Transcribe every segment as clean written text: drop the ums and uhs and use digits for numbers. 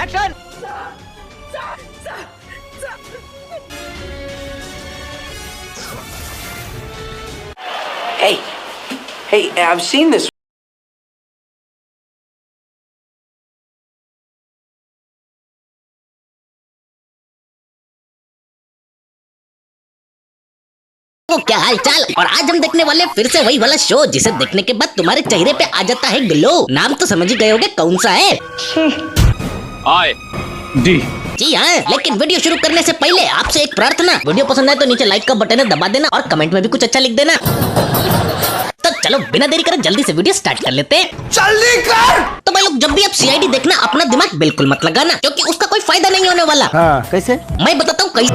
Action. Hey, I've seen this. तो क्या हाल चाल। और आज हम देखने वाले फिर से वही वाला शो जिसे देखने के बाद तुम्हारे चेहरे पे आ जाता है ग्लो। नाम तो समझ ही गए होगे कौन सा है। जी हाँ, लेकिन वीडियो शुरू करने से पहले आपसे एक प्रार्थना, वीडियो पसंद आए तो नीचे लाइक का बटन दबा देना और कमेंट में भी कुछ अच्छा लिख देना। तो चलो बिना देरी करे जल्दी से वीडियो स्टार्ट कर लेते हैं। जल्दी कर। तो भाई लोग, जब भी आप सीआईडी देखना अपना दिमाग बिल्कुल मत लगाना, क्योंकि उसका कोई फायदा नहीं होने वाला। हाँ, कैसे? मैं बताता हूँ कैसे।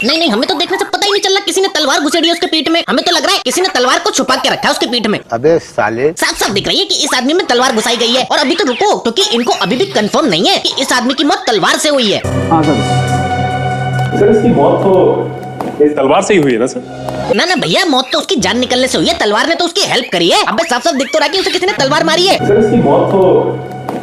नहीं, हमें तो देखने से पता ही नहीं चल रहा किसी ने तलवार घुसेड़ी है उसके पीठ में। हमें तो लग रहा है किसी ने तलवार को छुपा के रखा है उसके पीठ में। अबे साले, साफ साफ दिख रही है कि इस आदमी में तलवार घुसाई गई है। और अभी तो रुको, क्योंकि इनको अभी भी कंफर्म नहीं है कि इस आदमी की मौत तलवार से हुई है। सर इसकी मौत तो इस तलवार से ही हुई है ना सर? ना भैया, मौत तो उसकी जान निकलने से हुई है, तलवार ने तो उसकी हेल्प करी है। अबे साफ साफ दिख तो रहा है कि उसे किसी ने तलवार मारी है। सर इसकी मौत तो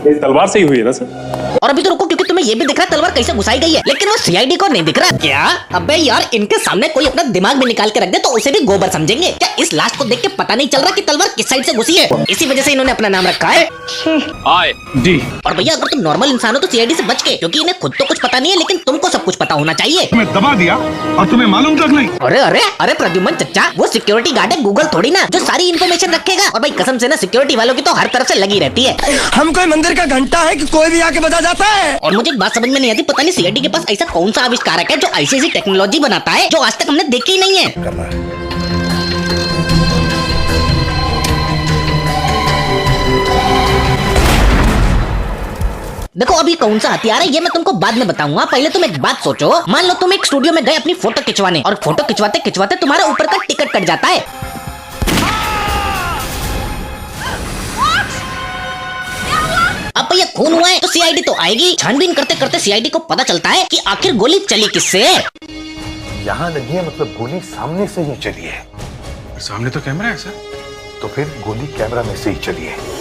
इस तलवार से ही हुई है ना सर? और अभी तो रुको, क्योंकि तुम्हें ये भी दिख रहा है तलवार कैसे घुसाई गई है, लेकिन वो सीआईडी को नहीं दिख रहा। क्या? अबे यार, इनके सामने कोई अपना दिमाग भी निकाल के रख दे तो उसे भी गोबर समझेंगे क्या? इस लाश को देख के पता नहीं चल रहा कि तलवार किस साइड से घुसी है। इसी वजह से इन्होंने अपना नाम रखा है। और भैया, अगर तुम नॉर्मल इंसान हो तो सीआईडी से बच के, क्योंकि इन्हें खुद तो कुछ पता नहीं है, लेकिन तुमको सब कुछ पता होना चाहिए। तुम्हें दबा दिया और तुम्हें मालूम तक नहीं। अरे अरे अरे प्रद्युमन चच्चा, वो सिक्योरिटी गार्ड है गूगल थोड़ी ना, जो सारी इन्फॉर्मेशन रखेगा। और भाई कसम से ना, सिक्योरिटी वालों की तो हर तरफ से लगी रहती है। हम कोई मंदिर का घंटा है कि कोई भी आके बजा जाता है। और मुझे एक बात समझ में नहीं आती, पता नहीं सीआईडी के पास ऐसा कौन सा आविष्कारक है जो ऐसी टेक्नोलॉजी बनाता है जो आज तक हमने देखी ही नहीं है। देखो, अभी कौन सा हथियार है ये मैं तुमको बाद में बताऊंगा। पहले तुम एक बात सोचो, मान लो तुम एक स्टूडियो में गए अपनी फोटो खिंचवाने, और फोटो खिंचवाते खिंचवाते तुम्हारा ऊपर का टिकट कट जाता है। अब ये खून हुआ है तो सीआईडी तो आएगी। छानबीन करते करते सीआईडी को पता चलता है कि आखिर गोली चली किससे। यहाँ लगी है मतलब गोली सामने से ही चली है। सामने तो कैमरा है सर। तो फिर गोली कैमरा में से ही चली है।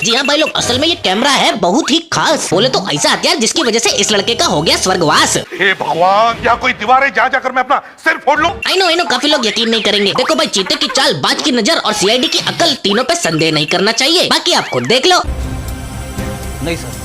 जी हाँ भाई लोग, असल में ये कैमरा है बहुत ही खास। बोले तो ऐसा हथियार जिसकी वजह से इस लड़के का हो गया स्वर्गवास। हे भगवान, क्या कोई दीवार है जहाँ जाकर मैं अपना सिर फोड़ लूं? आई नो काफी लोग यकीन नहीं करेंगे। देखो भाई, चीते की चाल, बाज की नजर और सीआईडी की अकल, तीनों पे संदेह नहीं करना चाहिए। बाकी आप खुद देख लो। नहीं सर।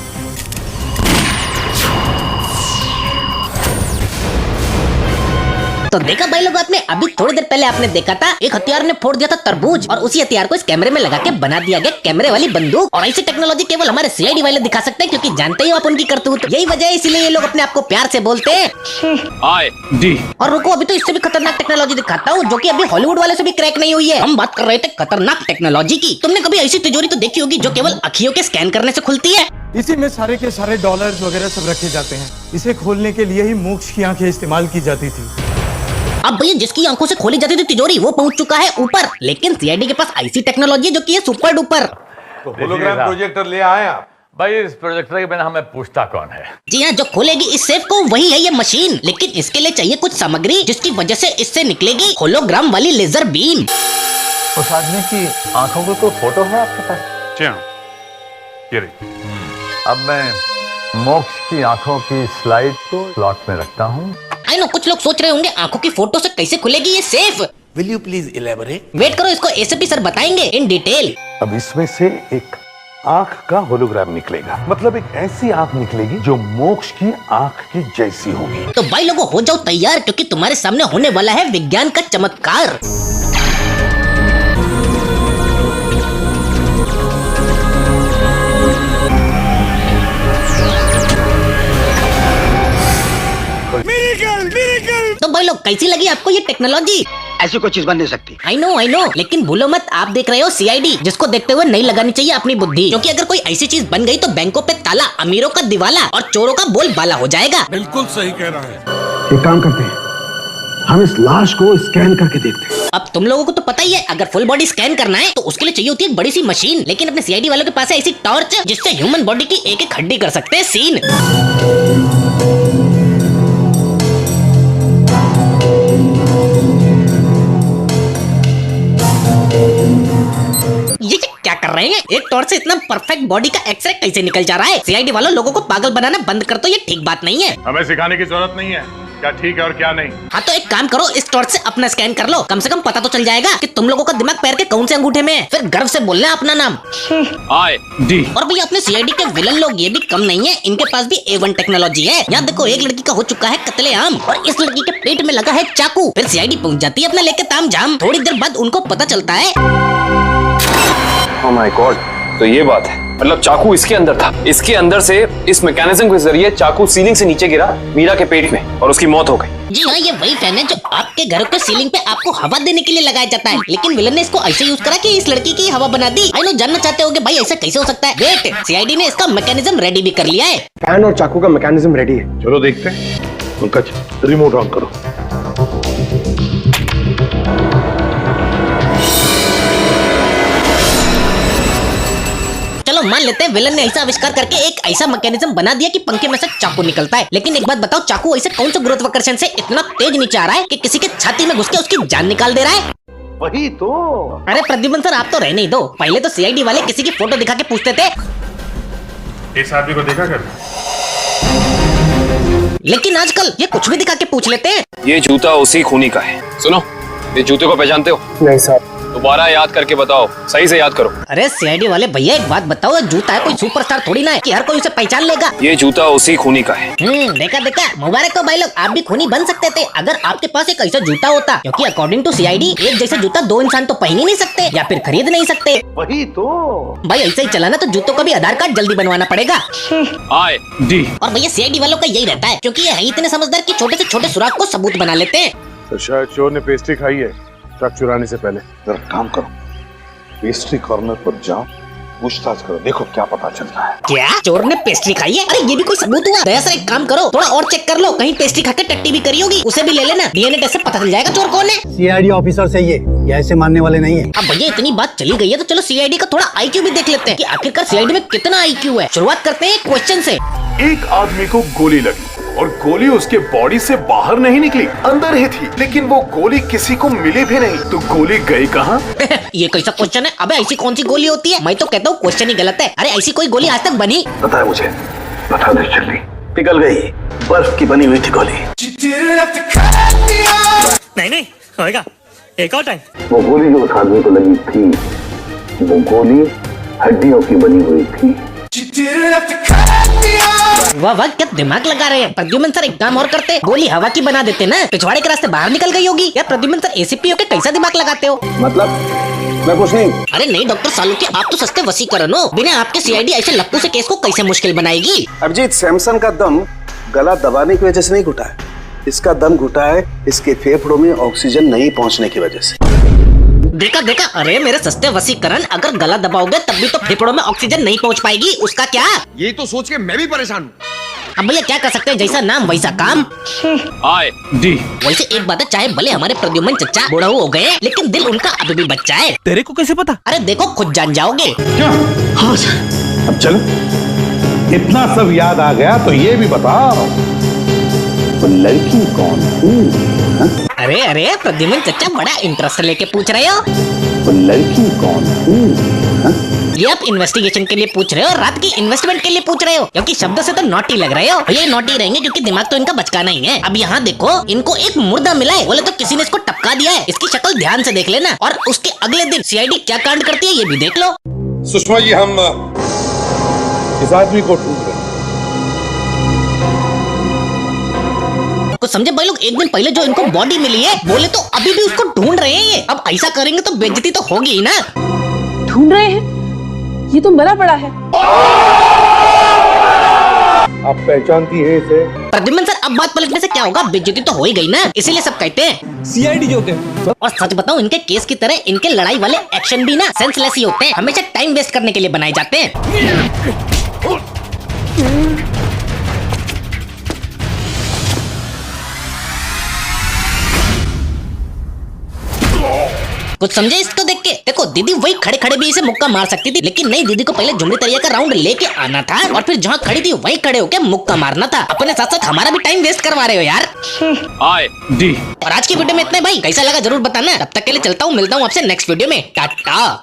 तो देखा भाई लोग आपने, अभी थोड़ी देर पहले आपने देखा था एक हथियार ने फोड़ दिया था तरबूज, और उसी हथियार को इस कैमरे में लगा के बना दिया गया कैमरे वाली बंदूक। और ऐसी टेक्नोलॉजी केवल हमारे सीआईडी वाले दिखा सकते हैं, क्योंकि जानते ही आप उनकी करतूत। यही वजह है, इसीलिए ये लोग अपने आप को प्यार से बोलते हैं। और रुको, अभी तो इससे भी खतरनाक टेक्नोलॉजी दिखाता हूँ, जो कि अभी हॉलीवुड वाले से भी क्रैक नहीं हुई है। हम बात कर रहे थे खतरनाक टेक्नोलॉजी की। तुमने कभी ऐसी तिजोरी तो देखी होगी जो केवल अखियों के स्कैन करने से खुलती है। इसी में सारे के सारे डॉलर्स वगैरह सब रखे जाते हैं। इसे खोलने के लिए ही मोक्ष की आंखें इस्तेमाल की जाती थी। अब भैया, जिसकी आंखों से खोली जाती थी तिजोरी, वो पहुंच चुका है ऊपर, लेकिन सीआईडी के पास ऐसी टेक्नोलॉजी जो कि है सुपर डुपर। तो होलोग्राम प्रोजेक्टर ले आए आप? भाई, इस प्रोजेक्टर के बिना हमें पूछता कौन है? जी हाँ, जो खोलेगी इस सेफ को वही है ये मशीन, लेकिन इसके लिए चाहिए कुछ सामग्री, जिसकी वजह से इससे निकलेगी होलोग्राम वाली लेजर बीम। उस आदमी की आंखों को कोई फोटो है आपके पास? जी हाँ, ये रही। अब मैं मोक्ष की आंखों की स्लाइड को स्लॉट में रखता हूँ। आई नो, कुछ लोग सोच रहे होंगे आंखों की फोटो से कैसे खुलेगी ये safe. Will you please elaborate? Wait करो, इसको एसपी सर बताएंगे इन डिटेल। अब इसमें से एक आंख का होलोग्राम निकलेगा, मतलब एक ऐसी आंख निकलेगी जो मोक्ष की आंख की जैसी होगी। तो भाई लोगों, हो जाओ तैयार, क्योंकि तुम्हारे सामने होने वाला है विज्ञान का चमत्कार। तो भाई लोग, कैसी लगी आपको ये टेक्नोलॉजी? ऐसी कोई चीज बन नहीं सकती। आई नो, लेकिन भूलो मत, आप देख रहे हो सीआईडी, जिसको देखते हुए नहीं लगानी चाहिए अपनी बुद्धि, क्योंकि अगर कोई ऐसी चीज बन गई तो बैंकों पे ताला, अमीरों का दिवाला और चोरों का बोलबाला हो जाएगा। बिल्कुल सही कह रहा है। एक काम करते हैं, हम इस लाश को स्कैन करके देखते हैं। अब तुम लोगों को तो पता ही है, अगर फुल बॉडी स्कैन करना है तो उसके लिए चाहिए होती है एक बड़ी सी मशीन, लेकिन अपने सीआईडी वालों के पास है ऐसी टॉर्च जिससे ह्यूमन बॉडी की एक एक हड्डी कर सकते हैं सीन। क्या कर रहे हैं? एक टॉर्च से इतना परफेक्ट बॉडी का एक्सरे कैसे निकल जा रहा है? सीआईडी वालों, लोगों को पागल बनाना बंद कर दो, ये ठीक बात नहीं है। हमें सिखाने की जरूरत नहीं है क्या ठीक है और क्या नहीं। हाँ तो एक काम करो, इस टॉर्च से अपना स्कैन कर लो, कम से कम पता तो चल जाएगा कि तुम लोगों का दिमाग पैर के कौन से अंगूठे में है। फिर गर्व से बोलना अपना नाम। डी। और भैया अपने सीआईडी के विलन लोग ये भी कम नहीं है, इनके पास भी A1 टेक्नोलॉजी है। यहाँ देखो, एक लड़की का हो चुका है कत्लेआम और इस लड़की के पेट में लगा है चाकू। फिर सीआईडी पहुँच जाती है अपना लेके ताम झाम। थोड़ी देर बाद उनको पता चलता है। ओह माय गॉड, तो ये बात है, मतलब चाकू इसके अंदर था, इसके अंदर से इस मैकेनिज्म के जरिए चाकू सीलिंग से नीचे गिरा मीरा के पेट में और उसकी मौत हो गई। जी हाँ, ये वही फैन है जो आपके घर के सीलिंग पे आपको हवा देने के लिए लगाया जाता है, लेकिन विलन ने इसको ऐसे यूज करा कि इस लड़की की हवा बना दी। आई नो, जानना चाहते होगे भाई ऐसा कैसे हो सकता है? वेट, सीआईडी ने इसका मैकेनिज्म रेडी भी कर लिया है। फैन और चाकू का मैकेनिज्म रेडी है। चलो देखते हैं। पंकज, रिमोट ऑन करो। चलो मान लेते हैं विलन ने ऐसा आविष्कार करके एक ऐसा मैकेनिज्म बना दिया कि पंखे में से चाकू निकलता है। लेकिन एक बात बताओ, चाकू ऐसे कौन से गुरुत्वाकर्षण से इतना तेज नीचे आ रहा है कि किसी के छाती में घुस के उसकी जान निकाल दे रहा है? वही तो। अरे प्रद्युमन सर, आप तो रहने ही दो। पहले तो सीआईडी वाले किसी की फोटो दिखा के पूछते थे, इस आदमी को देखा कर। लेकिन आजकल ये कुछ भी दिखा के पूछ लेते हैं। ये जूता उसी खूनी का है। सुनो, ये जूते को पहचानते हो? नहीं साहब। दोबारा याद करके बताओ, सही से याद करो। अरे सीआईडी वाले भैया, एक बात बताओ, जूता है कोई सुपरस्टार थोड़ी ना है कि हर कोई उसे पहचान लेगा। ये जूता उसी खूनी का है। देखा देखा, मुबारक हो भाई लोग, आप भी खूनी बन सकते थे अगर आपके पास एक ऐसा जूता होता। क्योंकि अकॉर्डिंग टू सीआईडी एक जैसा जूता दो इंसान तो पहन ही नहीं सकते या फिर खरीद नहीं सकते। वही तो भाई ऐसे ही चला ना तो जूतों का भी आधार कार्ड जल्दी बनवाना पड़ेगा। आए डी। और भैया सीआईडी वालों का यही रहता है, क्योंकि ये है इतने समझदार कि छोटे से छोटे सुराग को सबूत बना लेते हैं। तो शायद चोर ने पेस्ट्री खाई है ट्रक चुराने से पहले। जरा काम करो, पेस्ट्री कॉर्नर पर जाओ, पूछताछ करो, देखो क्या पता चलता है। क्या चोर ने पेस्ट्री खाई है? अरे ये भी कोई सबूत हुआ? दया सर एक काम करो, थोड़ा और चेक कर लो, कहीं पेस्ट्री खा के टट्टी भी करी होगी, उसे भी ले लेना। डीएनए टेस्ट से पता चल जाएगा चोर कौन है। सीआईडी ऑफिसर से ये ऐसे मानने वाले नहीं है। अब भैया इतनी बात चली गई है तो चलो सीआईडी का थोड़ा आईक्यू भी देख लेते हैं कि आखिरकार सीआईडी में कितना आईक्यू है। शुरुआत करते हैं क्वेश्चन से। एक आदमी को गोली लगी और गोली उसके बॉडी से बाहर नहीं निकली, अंदर ही थी, लेकिन वो गोली किसी को मिली भी नहीं, तो गोली गई कहाँ? ये कैसा क्वेश्चन है? अबे ऐसी कौन सी गोली होती है? मैं तो कहता हूँ क्वेश्चन ही गलत है। अरे ऐसी कोई गोली आज तक बनी? पता है मुझे, पता नहीं चली, पिघल गई, बर्फ की बनी हुई थी गोली। नहीं होएगा, एक और टाइम। वो गोली जो उस आदमी को लगी थी, वो गोली हड्डियों की बनी हुई थी। वाह वाह, क्या दिमाग लगा रहे हैं। प्रद्युमन सर एक काम और करते, गोली हवा की बना देते ना, पिछवाड़े के रास्ते बाहर निकल गई होगी। यार प्रद्युमन सर एसीपी होके कैसा दिमाग लगाते हो? मतलब मैं कुछ नहीं। अरे नहीं डॉक्टर सालुके, आप तो सस्ते वसीकरण हो, बिना आपके सीआईडी ऐसे लप्पू से केस को कैसे मुश्किल बनाएगी? अभिजीत, सैमसन का दम गला दबाने की वजह से नहीं घुटा है, इसका दम घुटा है इसके फेफड़ों में ऑक्सीजन नहीं पहुंचने की वजह से। देखा देखा, अरे मेरे सस्ते वसीकरण, अगर गला दबाओगे तब भी तो फेफड़ों में ऑक्सीजन नहीं पहुंच पाएगी, उसका क्या? ये तो सोच के मैं भी परेशान हूँ। अब भैया क्या कर सकते हैं, जैसा नाम वैसा काम। आए डी। वैसे एक बात है, चाहे भले हमारे प्रद्युमन चचा बूढ़ा हो गए, लेकिन दिल उनका अभी भी बच्चा है। तेरे को कैसे पता? अरे देखो, खुद जान जाओगे। हाँ सर। अब चलो, इतना सब याद आ गया तो ये भी बताओ, वो लड़की कौन थी? अरे अरे प्रद्युमन चचा बड़ा इंटरेस्ट लेके पूछ रहे हो। वो लड़की कौन थी? ये आप इन्वेस्टिगेशन के लिए पूछ रहे हो, रात की इन्वेस्टमेंट के लिए पूछ रहे हो? क्योंकि शब्द से तो नॉटी लग रहे हो। ये नॉटी रहेंगे क्योंकि दिमाग तो इनका बचका नहीं है। अब यहाँ देखो, इनको एक मुर्दा मिला है, बोले तो किसी ने इसको टपका दिया है। इसकी शक्ल ध्यान से देख लेना, और उसके अगले दिन सीआईडी क्या कांड करती है ये भी देख लो। सुषमा जी, हम इस आदमी को ढूंढ रहे हैं। कुछ समझे भाई लोग, एक दिन पहले जो इनको बॉडी मिली है, बोले तो अभी भी उसको ढूंढ रहे हैं ये। अब ऐसा करेंगे तो बेइज्जती तो होगी ही ना। ढूंढ रहे हैं? ये तो मरा पड़ा है। आप पहचानती है इसे? प्रद्युमन सर, अब बात पलटने से क्या होगा, बेइज्जती तो हो ही गई ना, इसीलिए सब कहते हैं सीआईडी जोते हैं। और सच बताऊं, इनके केस की तरह इनके लड़ाई वाले एक्शन भी ना सेंसलेस ही होते हैं, हमेशा टाइम वेस्ट करने के लिए बनाए जाते हैं। कुछ समझे इसको देख के? देखो दीदी वही खड़े खड़े भी इसे मुक्का मार सकती थी, लेकिन नहीं, दीदी को पहले झुमरी तरिया का राउंड लेके आना था और फिर जहाँ खड़ी थी वही खड़े होके मुक्का मारना था। अपने साथ साथ हमारा भी टाइम वेस्ट करवा रहे हो यार। आए डी। और आज की वीडियो में इतना भाई, कैसा लगा जरूर बताना। तब तक के लिए चलता हूँ, मिलता हूँ आपसे नेक्स्ट वीडियो में। टाटा।